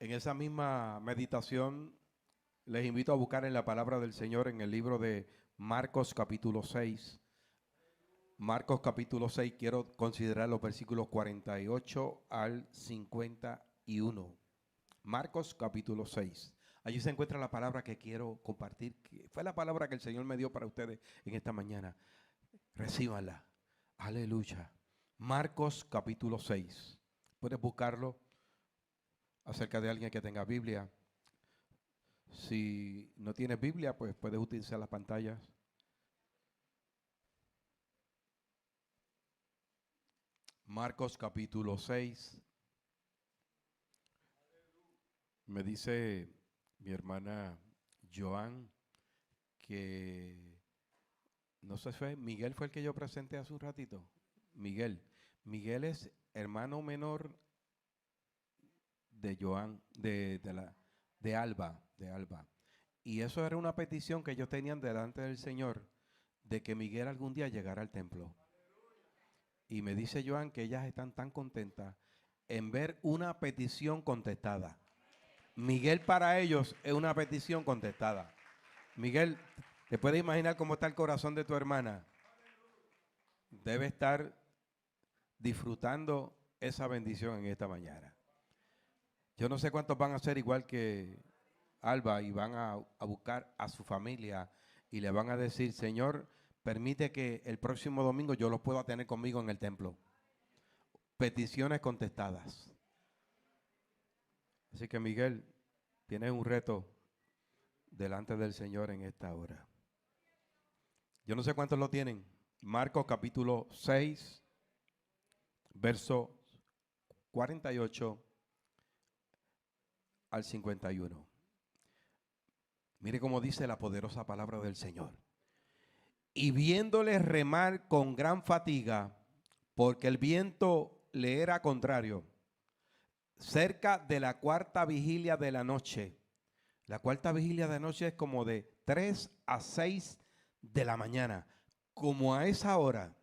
En esa misma meditación les invito a buscar en la palabra del Señor en el libro de Marcos capítulo 6. Marcos capítulo 6, quiero considerar los versículos 48 al 51. Marcos capítulo 6. Allí se encuentra la palabra que quiero compartir, que fue la palabra que el Señor me dio para ustedes en esta mañana. Recíbanla. Aleluya. Marcos capítulo 6. Puedes buscarlo acerca de alguien que tenga Biblia. Si no tienes Biblia, pues puedes utilizar las pantallas. Marcos capítulo 6. Me dice mi hermana Joan que, no sé, Miguel fue el que yo presenté hace un ratito. Miguel. Miguel es hermano menor de Joan, de Alba, de Alba. Y eso era una petición que ellos tenían delante del Señor, de que Miguel algún día llegara al templo. Y me dice Joan que ellas están tan contentas en ver una petición contestada. Miguel para ellos es una petición contestada. Miguel, ¿te puedes imaginar cómo está el corazón de tu hermana? Debe estar disfrutando esa bendición en esta mañana. Yo no sé cuántos van a ser igual que Alba y van a buscar a su familia y le van a decir, Señor, permite que el próximo domingo yo los pueda tener conmigo en el templo. Peticiones contestadas. Así que Miguel, tienes un reto delante del Señor en esta hora. Yo no sé cuántos lo tienen. Marcos capítulo 6, verso 48 al 51. Mire cómo dice la poderosa palabra del Señor. Y viéndole remar con gran fatiga, porque el viento le era contrario, cerca de la cuarta vigilia de la noche. La cuarta vigilia de la noche es como de 3 a 6 de la mañana. Como a esa hora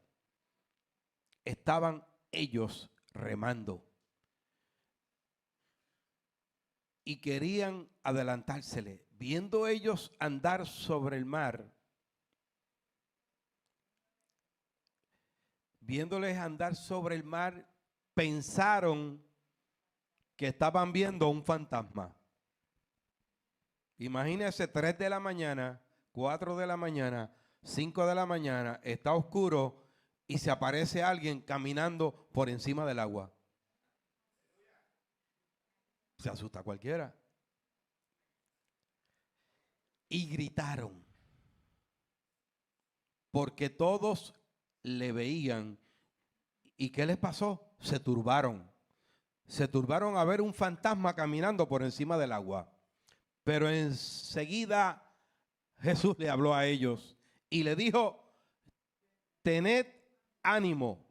estaban ellos remando y querían adelantársele. Viendo ellos andar sobre el mar, viéndoles andar sobre el mar, pensaron que estaban viendo un fantasma. Imagínense 3 de la mañana, 4 de la mañana, 5 de la mañana, está oscuro y se aparece alguien caminando por encima del agua. Se asusta cualquiera. Y gritaron, porque todos le veían. ¿Y qué les pasó? Se turbaron. Se turbaron a ver un fantasma caminando por encima del agua. Pero enseguida Jesús le habló a ellos y le dijo, tened ánimo,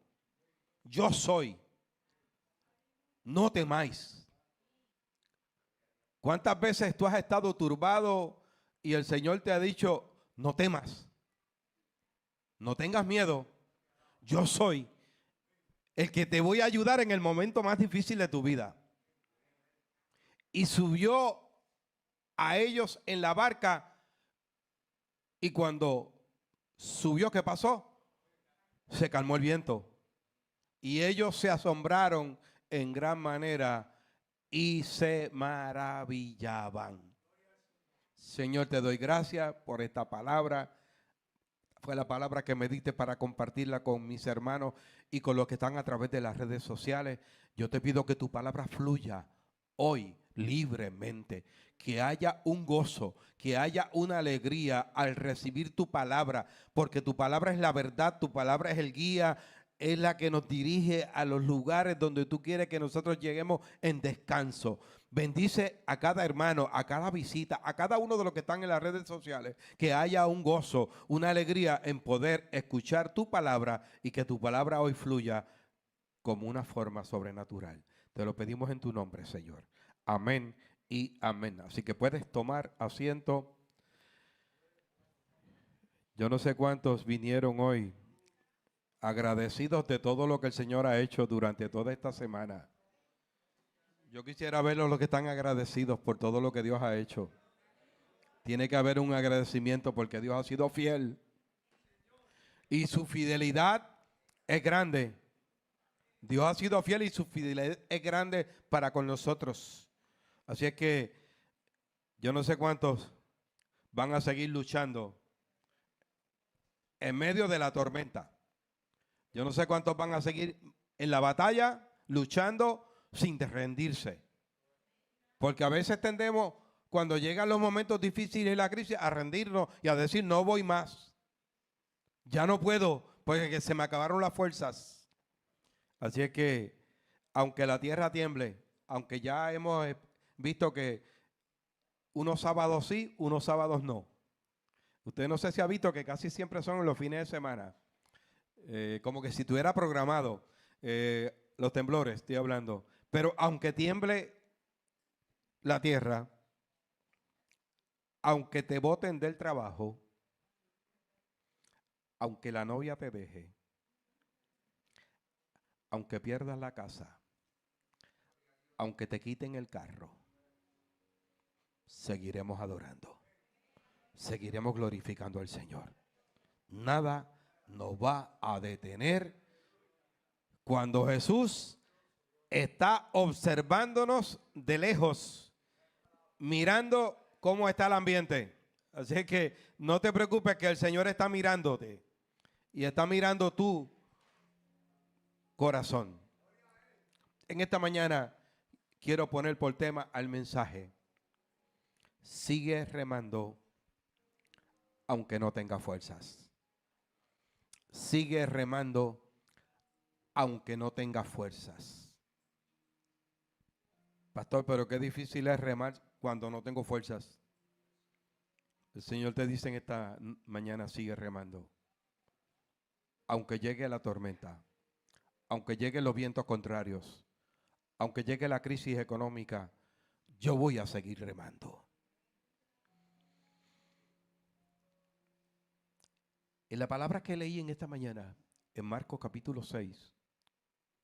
yo soy, no temáis. ¿Cuántas veces tú has estado turbado y el Señor te ha dicho, no temas, no tengas miedo, yo soy el que te voy a ayudar en el momento más difícil de tu vida? Y subió a ellos en la barca y cuando subió, ¿qué pasó? Se calmó el viento. Y ellos se asombraron en gran manera y se maravillaban. Señor, te doy gracias por esta palabra. Fue la palabra que me diste para compartirla con mis hermanos y con los que están a través de las redes sociales. Yo te pido que tu palabra fluya hoy libremente, que haya un gozo, que haya una alegría al recibir tu palabra, porque tu palabra es la verdad, tu palabra es el guía, es la que nos dirige a los lugares donde tú quieres que nosotros lleguemos en descanso. Bendice a cada hermano, a cada visita, a cada uno de los que están en las redes sociales, que haya un gozo, una alegría en poder escuchar tu palabra y que tu palabra hoy fluya como una forma sobrenatural. Te lo pedimos en tu nombre, Señor. Amén y amén. Así que puedes tomar asiento. Yo no sé cuántos vinieron hoy agradecidos de todo lo que el Señor ha hecho durante toda esta semana. Yo quisiera verlos los que están agradecidos por todo lo que Dios ha hecho. Tiene que haber un agradecimiento porque Dios ha sido fiel. Y su fidelidad es grande. Dios ha sido fiel y su fidelidad es grande para con nosotros. Así es que yo no sé cuántos van a seguir luchando en medio de la tormenta. Yo no sé cuántos van a seguir en la batalla luchando sin rendirse. Porque a veces tendemos, cuando llegan los momentos difíciles y la crisis, a rendirnos y a decir, no voy más. Ya no puedo, porque se me acabaron las fuerzas. Así es que, aunque la tierra tiemble, aunque ya hemos visto que unos sábados sí, unos sábados no. Usted no sé si ha visto que casi siempre son en los fines de semana. Como que si estuviera programado, los temblores, estoy hablando. Pero aunque tiemble la tierra, aunque te boten del trabajo, aunque la novia te deje, aunque pierdas la casa, aunque te quiten el carro, seguiremos adorando, seguiremos glorificando al Señor. Nada nos va a detener cuando Jesús está observándonos de lejos, mirando cómo está el ambiente. Así que no te preocupes, que el Señor está mirándote y está mirando tu corazón. En esta mañana quiero poner por tema al mensaje: sigue remando aunque no tenga fuerzas. Sigue remando aunque no tenga fuerzas. Pastor, pero qué difícil es remar cuando no tengo fuerzas. El Señor te dice en esta mañana: sigue remando. Aunque llegue la tormenta, aunque lleguen los vientos contrarios, aunque llegue la crisis económica, yo voy a seguir remando. En la palabra que leí en esta mañana, en Marcos capítulo 6,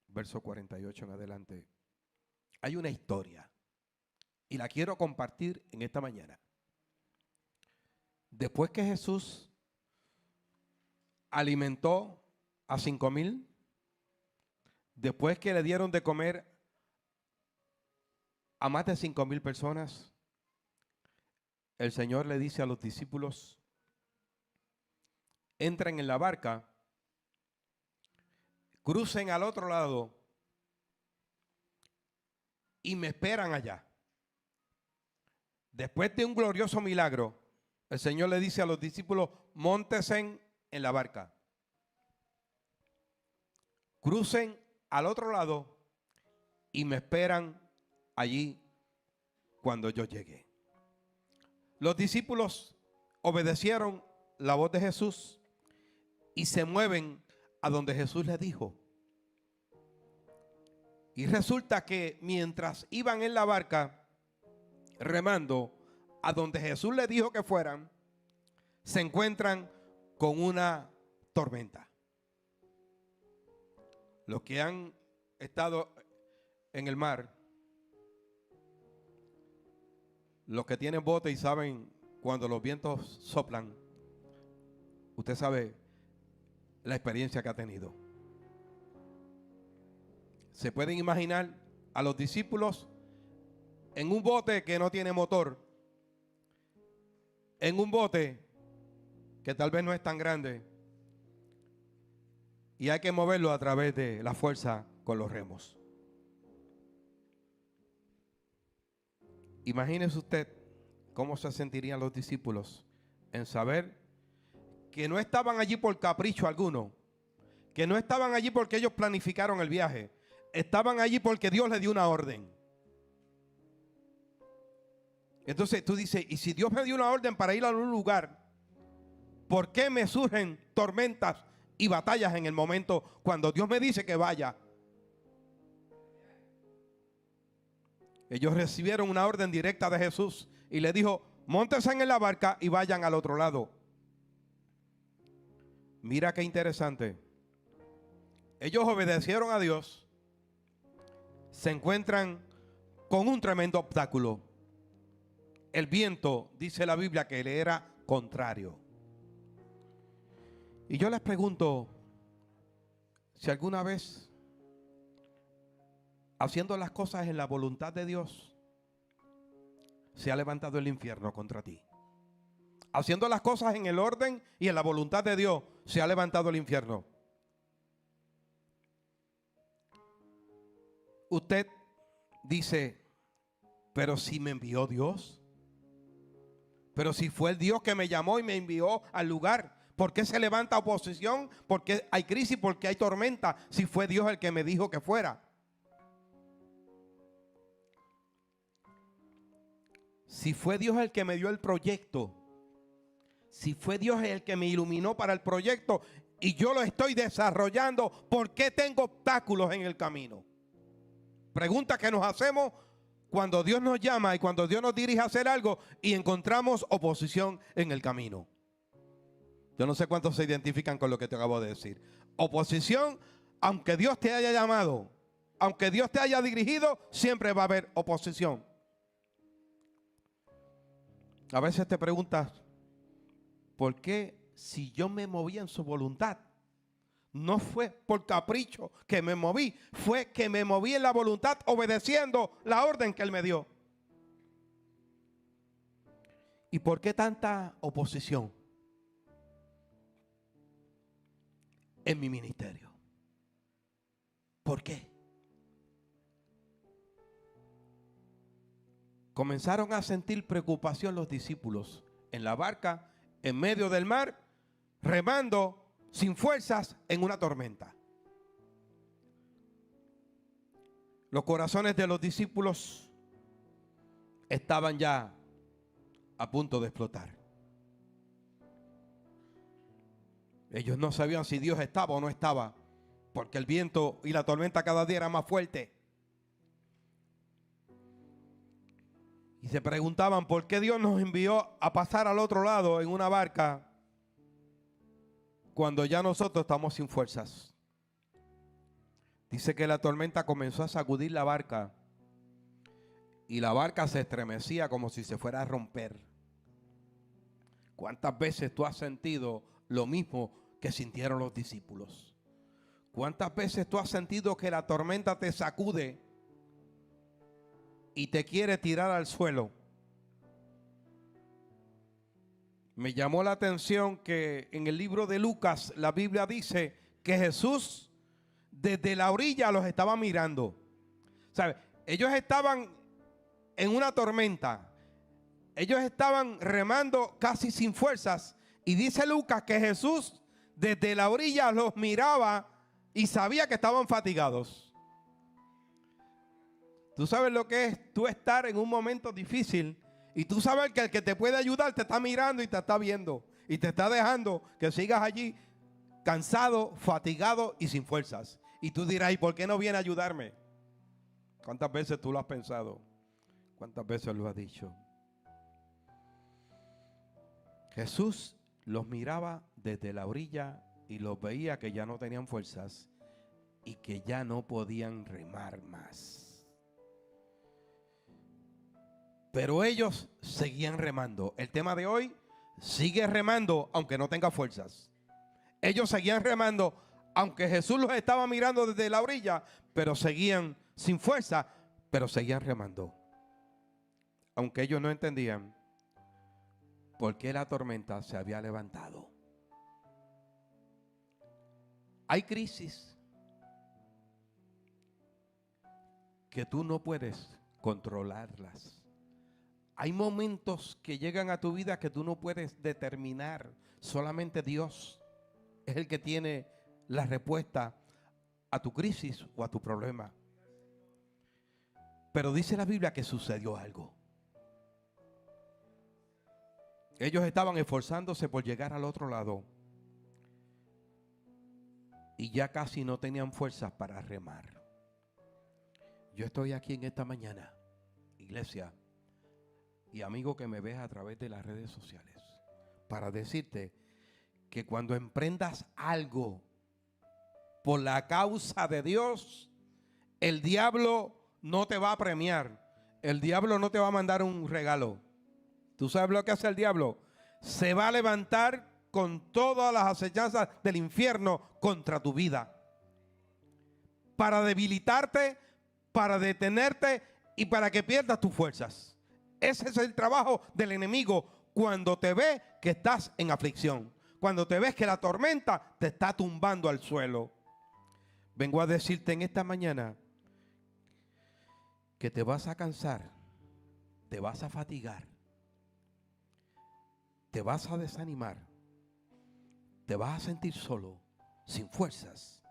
verso 48 en adelante, hay una historia y la quiero compartir en esta mañana. Después que Jesús alimentó a 5,000, después que le dieron de comer a más de 5,000 personas, el Señor le dice a los discípulos: entren en la barca, crucen al otro lado y me esperan allá. Después de un glorioso milagro, el Señor le dice a los discípulos: móntense en la barca, crucen al otro lado y me esperan allí cuando yo llegue. Los discípulos obedecieron la voz de Jesús y se mueven a donde Jesús les dijo. Y resulta que mientras iban en la barca remando a donde Jesús les dijo que fueran, se encuentran con una tormenta. Los que han estado en el mar, los que tienen bote y saben cuando los vientos soplan, usted sabe la experiencia que ha tenido. Se pueden imaginar a los discípulos en un bote que no tiene motor, en un bote que tal vez no es tan grande y hay que moverlo a través de la fuerza con los remos. Imagínese usted cómo se sentirían los discípulos en saber que no estaban allí por capricho alguno, que no estaban allí porque ellos planificaron el viaje, estaban allí porque Dios les dio una orden. Entonces tú dices: y si Dios me dio una orden para ir a un lugar, ¿por qué me surgen tormentas y batallas en el momento cuando Dios me dice que vaya? Ellos recibieron una orden directa de Jesús y le dijo: móntense en la barca y vayan al otro lado. Mira qué interesante. Ellos obedecieron a Dios, se encuentran con un tremendo obstáculo. El viento, dice la Biblia, que le era contrario. Y yo les pregunto, si alguna vez, haciendo las cosas en la voluntad de Dios, se ha levantado el infierno contra ti. Haciendo las cosas en el orden y en la voluntad de Dios, se ha levantado el infierno. Usted dice, pero si me envió Dios, pero si fue el Dios que me llamó y me envió al lugar, ¿por qué se levanta oposición? ¿Por qué hay crisis? ¿Por qué hay tormenta? Si fue Dios el que me dijo que fuera. Si fue Dios el que me dio el proyecto, si fue Dios el que me iluminó para el proyecto y yo lo estoy desarrollando, ¿por qué tengo obstáculos en el camino? Pregunta que nos hacemos cuando Dios nos llama y cuando Dios nos dirige a hacer algo y encontramos oposición en el camino. Yo no sé cuántos se identifican con lo que te acabo de decir. Oposición, aunque Dios te haya llamado, aunque Dios te haya dirigido, siempre va a haber oposición. A veces te preguntas, ¿por qué si yo me moví en su voluntad? No fue por capricho que me moví, fue que me moví en la voluntad obedeciendo la orden que Él me dio. ¿Y por qué tanta oposición en mi ministerio? ¿Por qué? Comenzaron a sentir preocupación los discípulos en la barca, en medio del mar, remando sin fuerzas en una tormenta. Los corazones de los discípulos estaban ya a punto de explotar. Ellos no sabían si Dios estaba o no estaba, porque el viento y la tormenta cada día era más fuerte. Y se preguntaban por qué Dios nos envió a pasar al otro lado en una barca cuando ya nosotros estamos sin fuerzas. Dice que la tormenta comenzó a sacudir la barca y la barca se estremecía como si se fuera a romper. ¿Cuántas veces tú has sentido lo mismo que sintieron los discípulos? ¿Cuántas veces tú has sentido que la tormenta te sacude y te quiere tirar al suelo? Me llamó la atención que en el libro de Lucas la Biblia dice que Jesús desde la orilla los estaba mirando. ¿Sabe? Ellos estaban en una tormenta. Ellos estaban remando casi sin fuerzas. Y dice Lucas que Jesús desde la orilla los miraba y sabía que estaban fatigados. Tú sabes lo que es tú estar en un momento difícil y tú sabes que el que te puede ayudar te está mirando y te está viendo y te está dejando que sigas allí cansado, fatigado y sin fuerzas. Y tú dirás, ¿y por qué no viene a ayudarme? ¿Cuántas veces tú lo has pensado? ¿Cuántas veces lo has dicho? Jesús los miraba desde la orilla y los veía que ya no tenían fuerzas y que ya no podían remar más. Pero ellos seguían remando. El tema de hoy, sigue remando aunque no tenga fuerzas. Ellos seguían remando aunque Jesús los estaba mirando desde la orilla, pero seguían sin fuerza, pero seguían remando. Aunque ellos no entendían por qué la tormenta se había levantado. Hay crisis que tú no puedes controlarlas. Hay momentos que llegan a tu vida que tú no puedes determinar. Solamente Dios es el que tiene la respuesta a tu crisis o a tu problema. Pero dice la Biblia que sucedió algo. Ellos estaban esforzándose por llegar al otro lado y ya casi no tenían fuerzas para remar. Yo estoy aquí en esta mañana, iglesia, y amigo que me ves a través de las redes sociales, para decirte que cuando emprendas algo por la causa de Dios, el diablo no te va a premiar. El diablo no te va a mandar un regalo. ¿Tú sabes lo que hace el diablo? Se va a levantar con todas las acechanzas del infierno contra tu vida, para debilitarte, para detenerte y para que pierdas tus fuerzas. Ese es el trabajo del enemigo cuando te ve que estás en aflicción, cuando te ves que la tormenta te está tumbando al suelo. Vengo a decirte en esta mañana que te vas a cansar, te vas a fatigar, te vas a desanimar, te vas a sentir solo, sin fuerzas,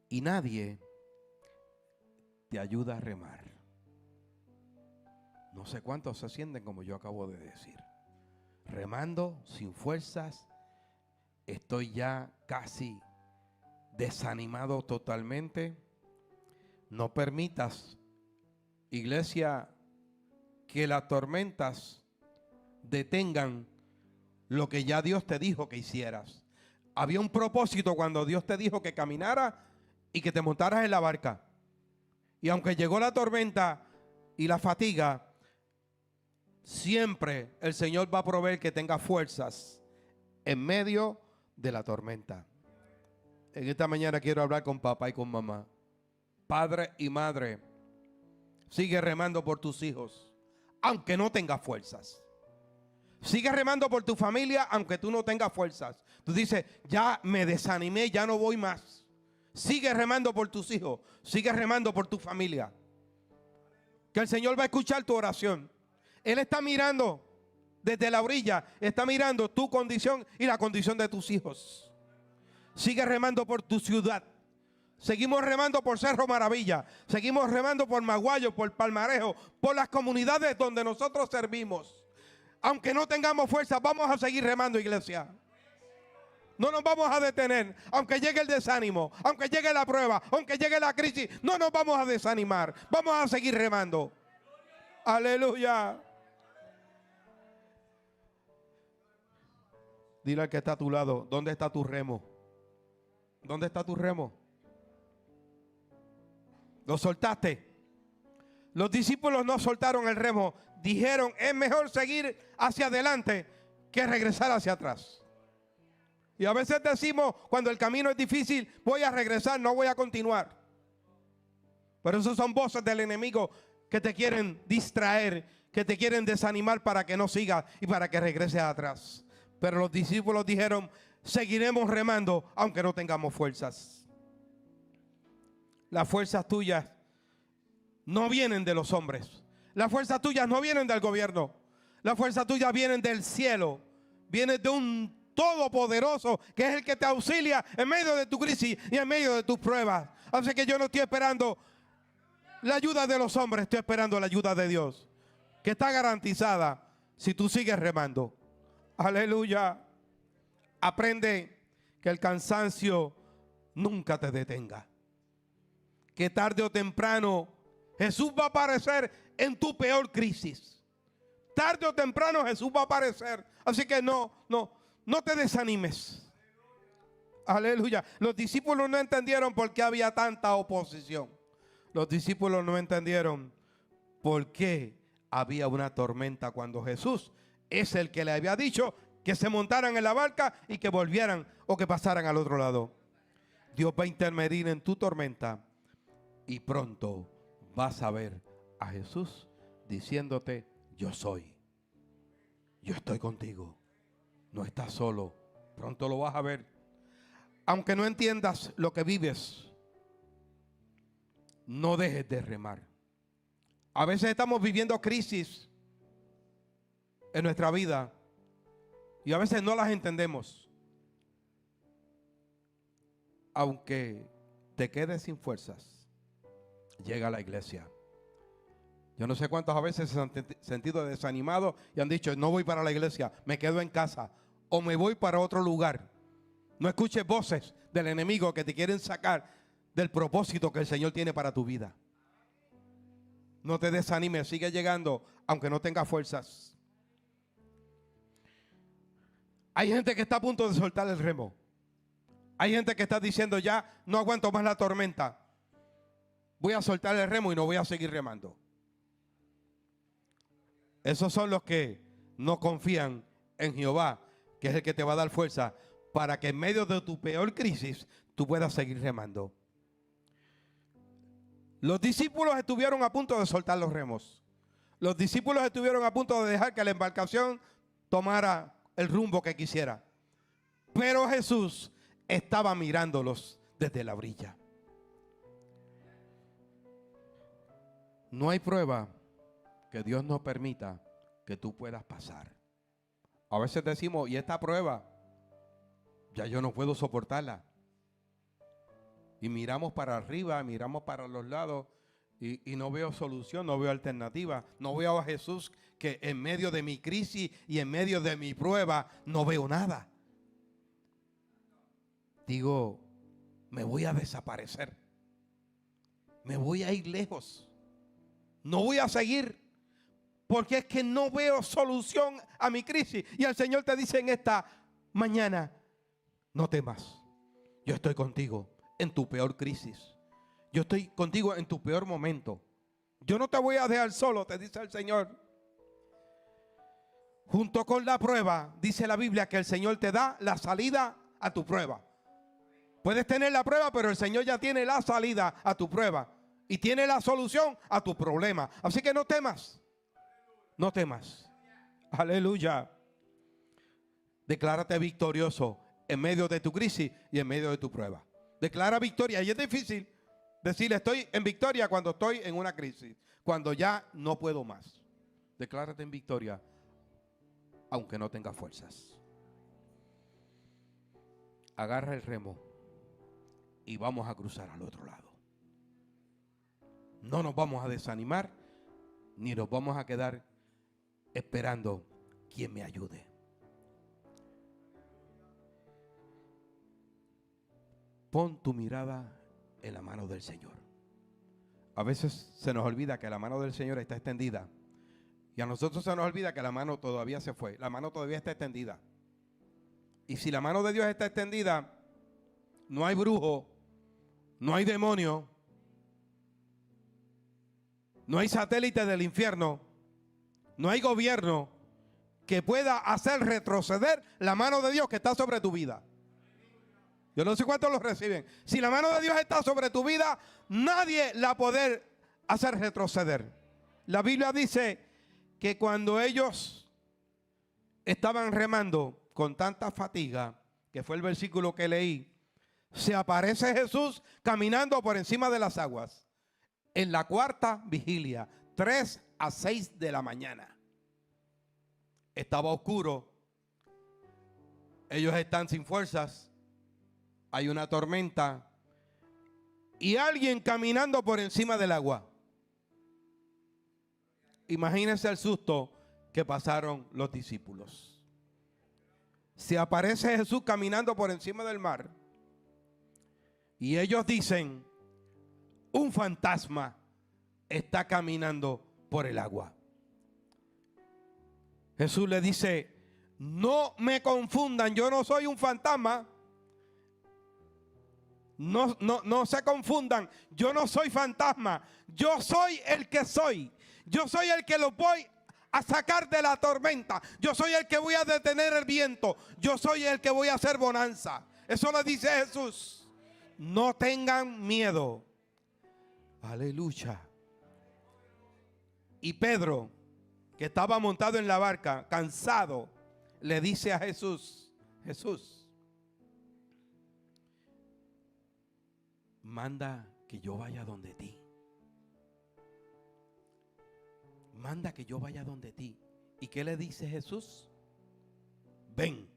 y nadie te ayuda a remar. No sé cuántos se sienten como yo acabo de decir, remando sin fuerzas. Estoy ya casi desanimado totalmente. No permitas, iglesia, que las tormentas detengan lo que ya Dios te dijo que hicieras. Había un propósito cuando Dios te dijo que caminara y que te montaras en la barca. Y aunque llegó la tormenta y la fatiga, siempre el Señor va a proveer que tengas fuerzas en medio de la tormenta. En esta mañana quiero hablar con papá y con mamá. Padre y madre, sigue remando por tus hijos, aunque no tengas fuerzas. Sigue remando por tu familia, aunque tú no tengas fuerzas. Tú dices, ya me desanimé, ya no voy más. Sigue remando por tus hijos, sigue remando por tu familia. Que el Señor va a escuchar tu oración. Él está mirando desde la orilla, está mirando tu condición y la condición de tus hijos. Sigue remando por tu ciudad. Seguimos remando por Cerro Maravilla. Seguimos remando por Maguayo, por Palmarejo, por las comunidades donde nosotros servimos. Aunque no tengamos fuerza, vamos a seguir remando, iglesia. No nos vamos a detener. Aunque llegue el desánimo, aunque llegue la prueba, aunque llegue la crisis, no nos vamos a desanimar. Vamos a seguir remando. Aleluya. Dile al que está a tu lado, ¿dónde está tu remo? ¿Dónde está tu remo? ¿Lo soltaste? Los discípulos no soltaron el remo. Dijeron, es mejor seguir hacia adelante que regresar hacia atrás. Y a veces decimos, cuando el camino es difícil, voy a regresar, no voy a continuar. Pero esos son voces del enemigo que te quieren distraer, que te quieren desanimar para que no sigas y para que regreses atrás. Pero los discípulos dijeron, seguiremos remando aunque no tengamos fuerzas. Las fuerzas tuyas no vienen de los hombres. Las fuerzas tuyas no vienen del gobierno. Las fuerzas tuyas vienen del cielo. Vienen de un todopoderoso que es el que te auxilia en medio de tu crisis y en medio de tus pruebas. Así que yo no estoy esperando la ayuda de los hombres, estoy esperando la ayuda de Dios, que está garantizada si tú sigues remando. Aleluya. Aprende que el cansancio nunca te detenga. Que tarde o temprano Jesús va a aparecer en tu peor crisis. Tarde o temprano Jesús va a aparecer. Así que no te desanimes. Aleluya. Los discípulos no entendieron por qué había tanta oposición. Los discípulos no entendieron por qué había una tormenta cuando Jesús es el que le había dicho que se montaran en la barca y que volvieran o que pasaran al otro lado. Dios va a intervenir en tu tormenta y pronto vas a ver a Jesús diciéndote, yo soy. Yo estoy contigo. No estás solo. Pronto lo vas a ver. Aunque no entiendas lo que vives, no dejes de remar. A veces estamos viviendo crisis en nuestra vida y a veces no las entendemos. Aunque te quedes sin fuerzas, llega a la iglesia. Yo no sé cuántos a veces se han sentido desanimados y han dicho, no voy para la iglesia, me quedo en casa o me voy para otro lugar. No escuches voces del enemigo que te quieren sacar del propósito que el Señor tiene para tu vida. No te desanimes, sigue llegando aunque no tengas fuerzas. Hay gente que está a punto de soltar el remo. Hay gente que está diciendo, ya no aguanto más la tormenta. voy a soltar el remo y no voy a seguir remando. Esos son los que no confían en Jehová, que es el que te va a dar fuerza para que en medio de tu peor crisis tú puedas seguir remando. Los discípulos estuvieron a punto de soltar los remos. Los discípulos estuvieron a punto de dejar que la embarcación tomara el rumbo que quisiera. Pero Jesús estaba mirándolos desde la orilla. No hay prueba que Dios no permita que tú puedas pasar. A veces decimos, y esta prueba, ya yo no puedo soportarla. Y miramos para arriba, miramos para los lados y no veo solución, no veo alternativa. No veo a Jesús que en medio de mi crisis y en medio de mi prueba no veo nada. Digo, me voy a desaparecer. Me voy a ir lejos. No voy a seguir porque es que no veo solución a mi crisis. Y el Señor te dice en esta mañana, no temas, yo estoy contigo en tu peor crisis. Yo estoy contigo en tu peor momento. Yo no te voy a dejar solo, te dice el Señor. Junto con la prueba, dice la Biblia que el Señor te da la salida a tu prueba. Puedes tener la prueba, pero el Señor ya tiene la salida a tu prueba. Y tiene la solución a tu problema. Así que no temas. No temas. Aleluya. Declárate victorioso en medio de tu crisis y en medio de tu prueba. Declara victoria. Y es difícil decir estoy en victoria cuando estoy en una crisis. Cuando ya no puedo más. Declárate en victoria aunque no tengas fuerzas. Agarra el remo y vamos a cruzar al otro lado. No nos vamos a desanimar ni nos vamos a quedar esperando quien me ayude. Pon tu mirada en la mano del Señor. A veces se nos olvida que la mano del Señor está extendida. Y a nosotros se nos olvida que la mano todavía se fue. La mano todavía está extendida. Y si la mano de Dios está extendida, no hay brujo, no hay demonio, no hay satélite del infierno, no hay gobierno que pueda hacer retroceder la mano de Dios que está sobre tu vida. Yo no sé cuántos lo reciben. Si la mano de Dios está sobre tu vida, nadie la puede hacer retroceder. La Biblia dice que cuando ellos estaban remando con tanta fatiga, que fue el versículo que leí, se aparece Jesús caminando por encima de las aguas. En la cuarta vigilia, 3 a 6 de la mañana. Estaba oscuro. Ellos están sin fuerzas. Hay una tormenta. Y alguien caminando por encima del agua. Imagínense el susto que pasaron los discípulos. Se aparece Jesús caminando por encima del mar. Y ellos dicen, un fantasma está caminando por el agua. Jesús le dice, no me confundan, yo no soy un fantasma. No se confundan, yo no soy fantasma, yo soy el que soy. Yo soy el que los voy a sacar de la tormenta. Yo soy el que voy a detener el viento. Yo soy el que voy a hacer bonanza. Eso le dice Jesús. No tengan miedo. Aleluya. Y Pedro, que estaba montado en la barca, cansado, le dice a Jesús, Jesús, manda que yo vaya donde ti. Manda que yo vaya donde ti. ¿Y qué le dice Jesús? Ven.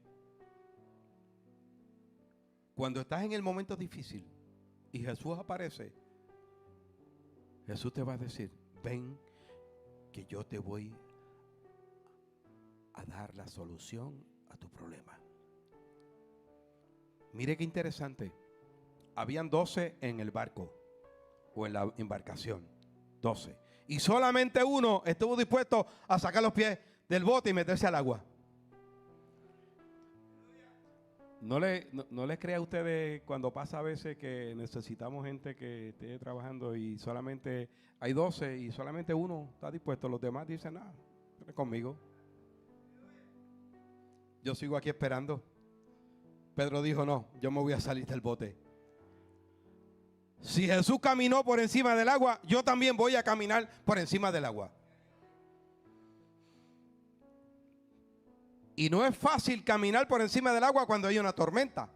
Cuando estás en el momento difícil y Jesús aparece, Jesús te va a decir, ven que yo te voy a dar la solución a tu problema. Mire qué interesante. Habían 12 en el barco o en la embarcación. 12. Y solamente uno estuvo dispuesto a sacar los pies del bote y meterse al agua. No les crea a ustedes cuando pasa a veces que necesitamos gente que esté trabajando y solamente hay 12 y solamente uno está dispuesto. Los demás dicen, no, ven conmigo. Yo sigo aquí esperando. Pedro dijo, no, yo me voy a salir del bote. Si Jesús caminó por encima del agua, yo también voy a caminar por encima del agua. Y no es fácil caminar por encima del agua cuando hay una tormenta.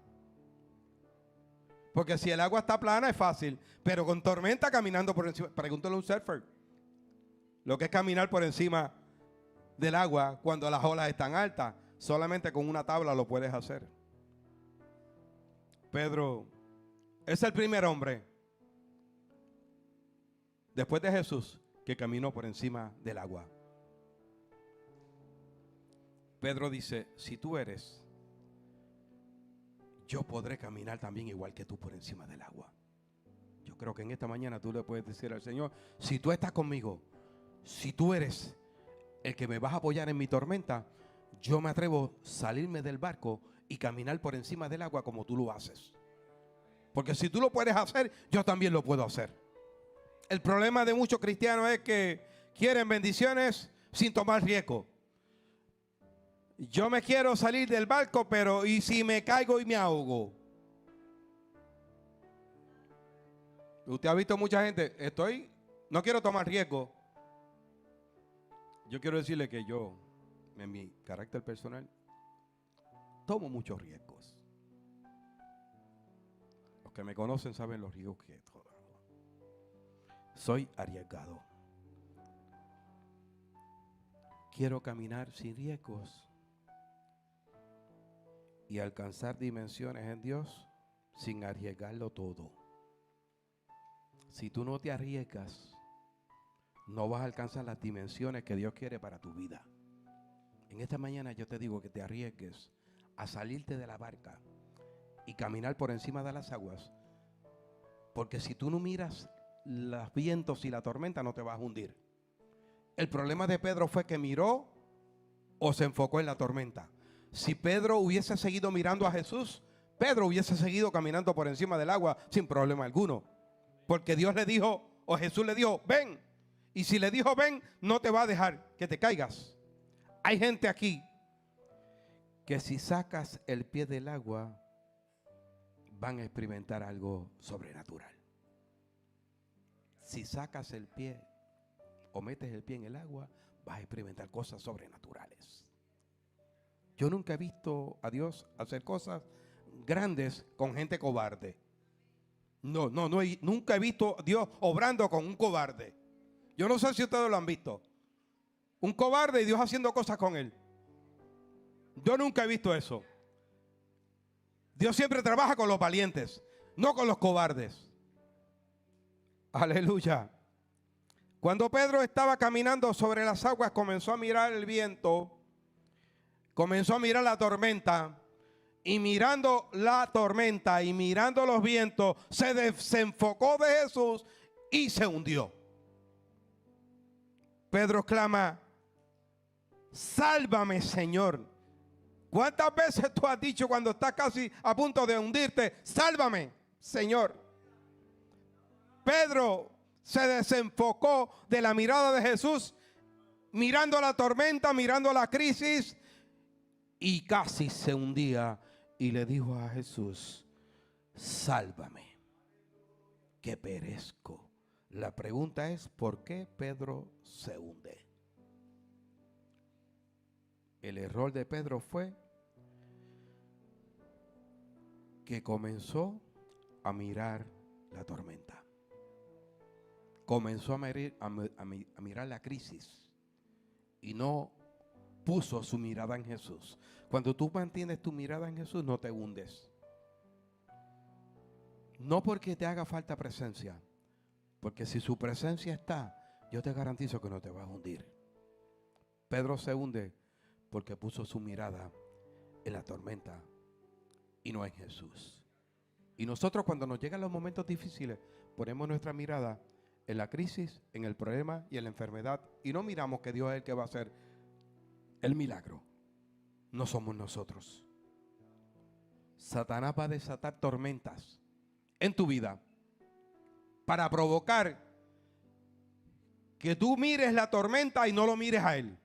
Porque si el agua está plana es fácil, pero con tormenta caminando por encima. Pregúntale a un surfer lo que es caminar por encima del agua cuando las olas están altas. Solamente con una tabla lo puedes hacer. Pedro es el primer hombre después de Jesús que caminó por encima del agua. Pedro dice, si tú eres, yo podré caminar también igual que tú por encima del agua. Yo creo que en esta mañana tú le puedes decir al Señor, si tú estás conmigo, si tú eres el que me vas a apoyar en mi tormenta, yo me atrevo a salirme del barco y caminar por encima del agua como tú lo haces. Porque si tú lo puedes hacer, yo también lo puedo hacer. El problema de muchos cristianos es que quieren bendiciones sin tomar riesgo. Yo me quiero salir del barco, pero ¿y si me caigo y me ahogo? Usted ha visto mucha gente, no quiero tomar riesgo. Yo quiero decirle que yo, en mi carácter personal, tomo muchos riesgos. Los que me conocen saben los riesgos que tomo. Soy arriesgado. Quiero caminar sin riesgos y alcanzar dimensiones en Dios sin arriesgarlo todo. Si tú no te arriesgas, no vas a alcanzar las dimensiones que Dios quiere para tu vida. En esta mañana yo te digo que te arriesgues a salirte de la barca y caminar por encima de las aguas, porque si tú no miras los vientos y la tormenta, no te vas a hundir. El problema de Pedro fue que miró o se enfocó en la tormenta. Si Pedro hubiese seguido mirando a Jesús, Pedro hubiese seguido caminando por encima del agua sin problema alguno. Porque Dios le dijo, o Jesús le dijo, ven. Y si le dijo, ven, no te va a dejar que te caigas. Hay gente aquí que si sacas el pie del agua, van a experimentar algo sobrenatural. Si sacas el pie o metes el pie en el agua, vas a experimentar cosas sobrenaturales. Yo nunca he visto a Dios hacer cosas grandes con gente cobarde. Nunca he visto a Dios obrando con un cobarde. Yo no sé si ustedes lo han visto. Un cobarde y Dios haciendo cosas con él. Yo nunca he visto eso. Dios siempre trabaja con los valientes, no con los cobardes. Aleluya. Cuando Pedro estaba caminando sobre las aguas, comenzó a mirar el viento, comenzó a mirar la tormenta, y mirando la tormenta y mirando los vientos, se desenfocó de Jesús y se hundió. Pedro clama, sálvame, Señor. ¿Cuántas veces tú has dicho cuando estás casi a punto de hundirte, sálvame, Señor? Pedro se desenfocó de la mirada de Jesús, mirando la tormenta, mirando la crisis, y casi se hundía. Y le dijo a Jesús, sálvame, que perezco. La pregunta es, ¿por qué Pedro se hunde? El error de Pedro fue que comenzó a mirar la tormenta. Comenzó a mirar la crisis y no puso su mirada en Jesús. Cuando tú mantienes tu mirada en Jesús, no te hundes. No porque te haga falta presencia, porque si su presencia está, yo te garantizo que no te vas a hundir. Pedro se hunde porque puso su mirada en la tormenta y no en Jesús. Y nosotros, cuando nos llegan los momentos difíciles, ponemos nuestra mirada en la crisis, en el problema y en la enfermedad, y no miramos que Dios es el que va a hacer el milagro. No somos nosotros. Satanás va a desatar tormentas en tu vida para provocar que tú mires la tormenta y no lo mires a él.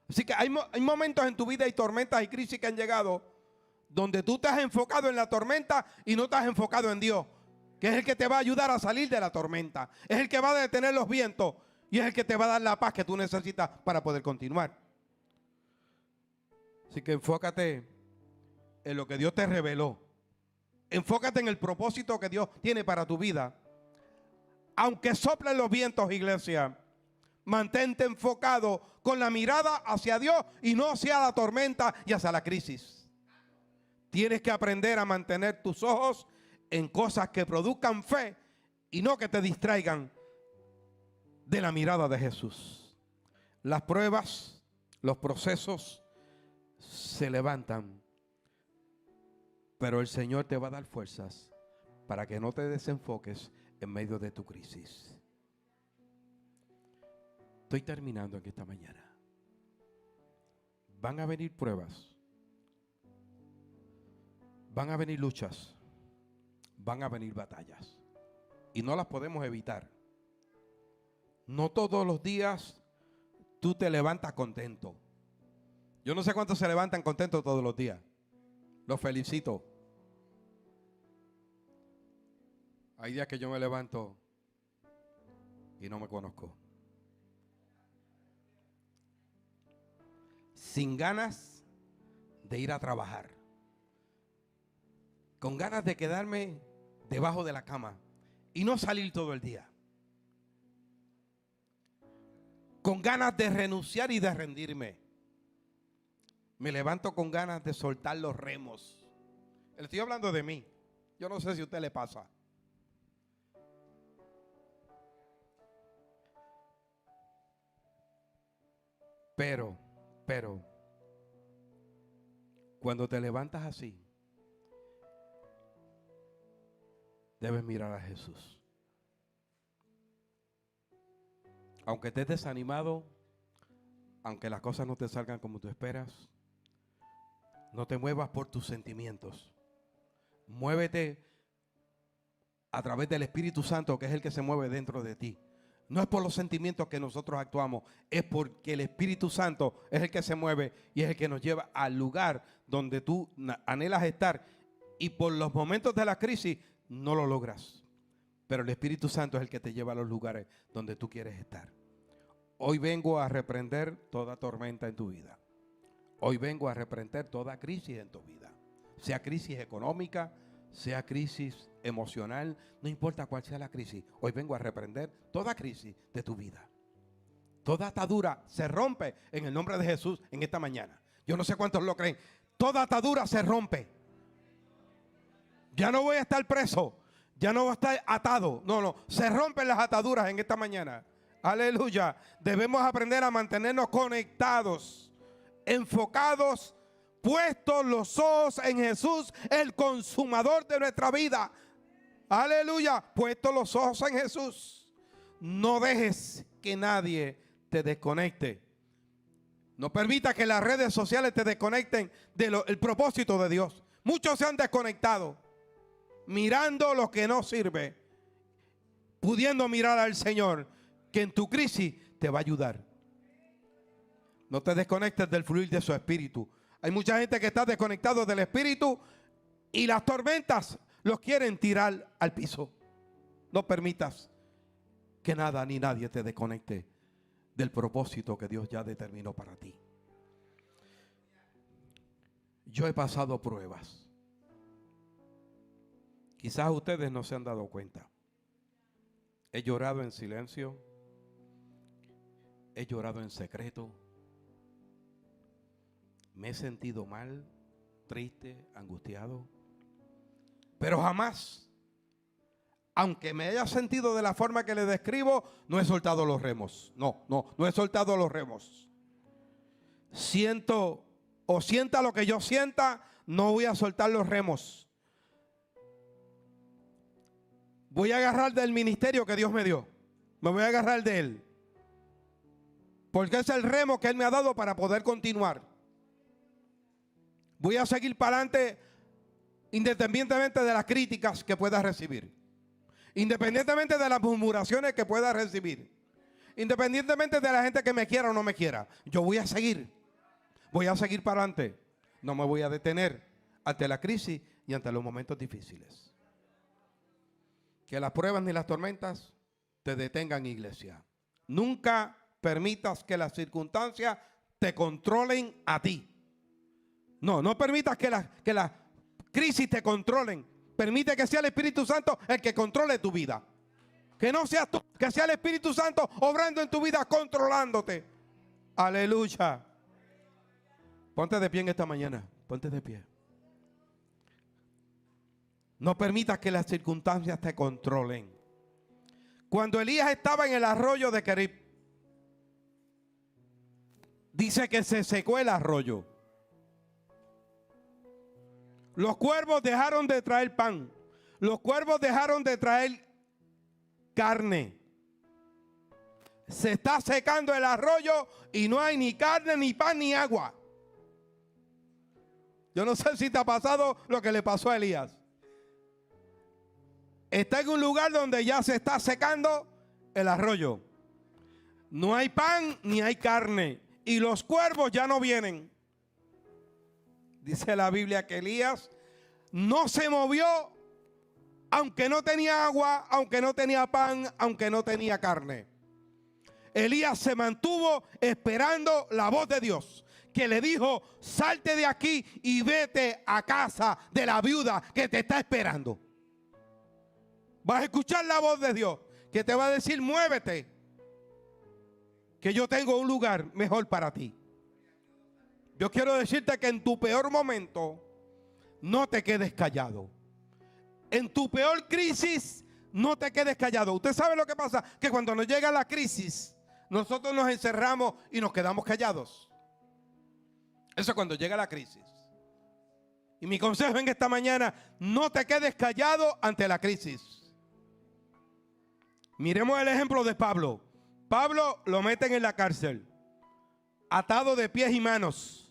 Así que hay momentos en tu vida y tormentas y crisis que han llegado donde tú te has enfocado en la tormenta y no te has enfocado en Dios, que es el que te va a ayudar a salir de la tormenta, es el que va a detener los vientos y es el que te va a dar la paz que tú necesitas para poder continuar. Así que enfócate en lo que Dios te reveló. Enfócate en el propósito que Dios tiene para tu vida. Aunque soplen los vientos, iglesia, mantente enfocado con la mirada hacia Dios y no hacia la tormenta y hacia la crisis. Tienes que aprender a mantener tus ojos en cosas que produzcan fe y no que te distraigan de la mirada de Jesús. Las pruebas, los procesos se levantan, pero el Señor te va a dar fuerzas para que no te desenfoques en medio de tu crisis. Estoy terminando aquí esta mañana. Van a venir pruebas, van a venir luchas, van a venir batallas y no las podemos evitar. No todos los días tú te levantas contento. Yo no sé cuántos se levantan contentos todos los días. Los felicito. Hay días que yo me levanto y no me conozco. Sin ganas de ir a trabajar. Con ganas de quedarme debajo de la cama y no salir todo el día. Con ganas de renunciar y de rendirme. Me levanto con ganas de soltar los remos. Le estoy hablando de mí. Yo no sé si a usted le pasa. Pero, cuando te levantas así, debes mirar a Jesús. Aunque estés desanimado, aunque las cosas no te salgan como tú esperas, no te muevas por tus sentimientos. Muévete a través del Espíritu Santo, que es el que se mueve dentro de ti. No es por los sentimientos que nosotros actuamos, es porque el Espíritu Santo es el que se mueve y es el que nos lleva al lugar donde tú anhelas estar. Y por los momentos de la crisis no lo logras. Pero el Espíritu Santo es el que te lleva a los lugares donde tú quieres estar. Hoy vengo a reprender toda tormenta en tu vida. Hoy vengo a reprender toda crisis en tu vida. Sea crisis económica, sea crisis emocional, no importa cuál sea la crisis. Hoy vengo a reprender toda crisis de tu vida. Toda atadura se rompe en el nombre de Jesús en esta mañana. Yo no sé cuántos lo creen. Toda atadura se rompe. Ya no voy a estar preso. Ya no voy a estar atado. No. Se rompen las ataduras en esta mañana. Aleluya. Debemos aprender a mantenernos conectados, enfocados, puestos los ojos en Jesús, el consumador de nuestra vida. Aleluya. Puestos los ojos en Jesús. No dejes que nadie te desconecte. No permita que las redes sociales te desconecten del propósito de Dios. Muchos se han desconectado mirando lo que no sirve, pudiendo mirar al Señor, que en tu crisis te va a ayudar. No te desconectes del fluir de su espíritu. Hay mucha gente que está desconectado del espíritu y las tormentas los quieren tirar al piso. No permitas que nada ni nadie te desconecte del propósito que Dios ya determinó para ti. Yo he pasado pruebas. Quizás ustedes no se han dado cuenta. He llorado en silencio. He llorado en secreto. Me he sentido mal, triste, angustiado. Pero jamás, aunque me haya sentido de la forma que le describo, no he soltado los remos. No he soltado los remos. Siento o sienta lo que yo sienta, no voy a soltar los remos. Voy a agarrar del ministerio que Dios me dio. Me voy a agarrar de él. Porque es el remo que Él me ha dado para poder continuar. Voy a seguir para adelante Independientemente de las críticas que puedas recibir. Independientemente de las murmuraciones que puedas recibir. Independientemente de la gente que me quiera o no me quiera. Yo voy a seguir. Voy a seguir para adelante. No me voy a detener ante la crisis y ante los momentos difíciles. Que las pruebas ni las tormentas te detengan, iglesia. Nunca permitas que las circunstancias te controlen a ti. No permitas que las crisis te controlen. Permite que sea el Espíritu Santo el que controle tu vida. Que no seas tú, que sea el Espíritu Santo obrando en tu vida, controlándote. Aleluya. Ponte de pie en esta mañana. Ponte de pie. No permitas que las circunstancias te controlen. Cuando Elías estaba en el arroyo de Kerib, dice que se secó el arroyo. Los cuervos dejaron de traer pan. Los cuervos dejaron de traer carne. Se está secando el arroyo y no hay ni carne, ni pan, ni agua. Yo no sé si te ha pasado lo que le pasó a Elías. Está en un lugar donde ya se está secando el arroyo. No hay pan ni hay carne. Y los cuervos ya no vienen. Dice la Biblia que Elías no se movió, aunque no tenía agua, aunque no tenía pan, aunque no tenía carne. Elías se mantuvo esperando la voz de Dios, que le dijo: salte de aquí y vete a casa de la viuda que te está esperando. Vas a escuchar la voz de Dios, que te va a decir: muévete, que yo tengo un lugar mejor para ti. Yo quiero decirte que en tu peor momento no te quedes callado. En tu peor crisis no te quedes callado. Usted sabe lo que pasa, que cuando nos llega la crisis, nosotros nos encerramos y nos quedamos callados. Eso es cuando llega la crisis. Y mi consejo en esta mañana: no te quedes callado ante la crisis. Miremos el ejemplo de Pablo. Pablo lo meten en la cárcel, atado de pies y manos.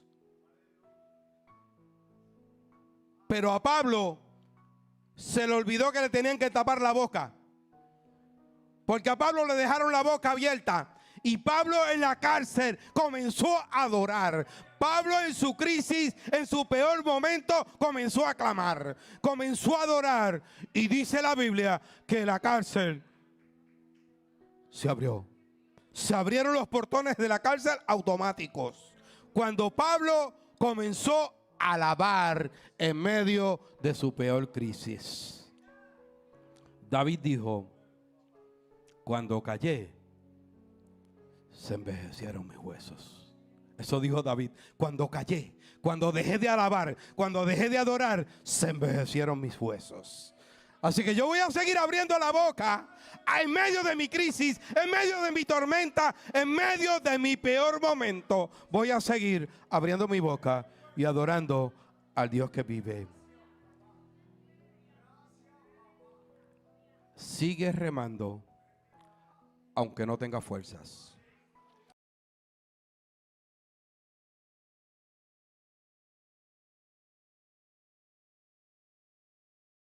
Pero a Pablo se le olvidó que le tenían que tapar la boca. Porque a Pablo le dejaron la boca abierta. Y Pablo en la cárcel comenzó a adorar. Pablo en su crisis, en su peor momento, comenzó a clamar. Comenzó a adorar. Y dice la Biblia que la cárcel se abrió. Se abrieron los portones de la cárcel automáticos. Cuando Pablo comenzó a alabar en medio de su peor crisis. David dijo: cuando callé, se envejecieron mis huesos. Eso dijo David. Cuando callé, cuando dejé de alabar, cuando dejé de adorar, se envejecieron mis huesos. Así que yo voy a seguir abriendo la boca en medio de mi crisis, en medio de mi tormenta, en medio de mi peor momento. Voy a seguir abriendo mi boca y adorando al Dios que vive. Sigue remando aunque no tenga fuerzas.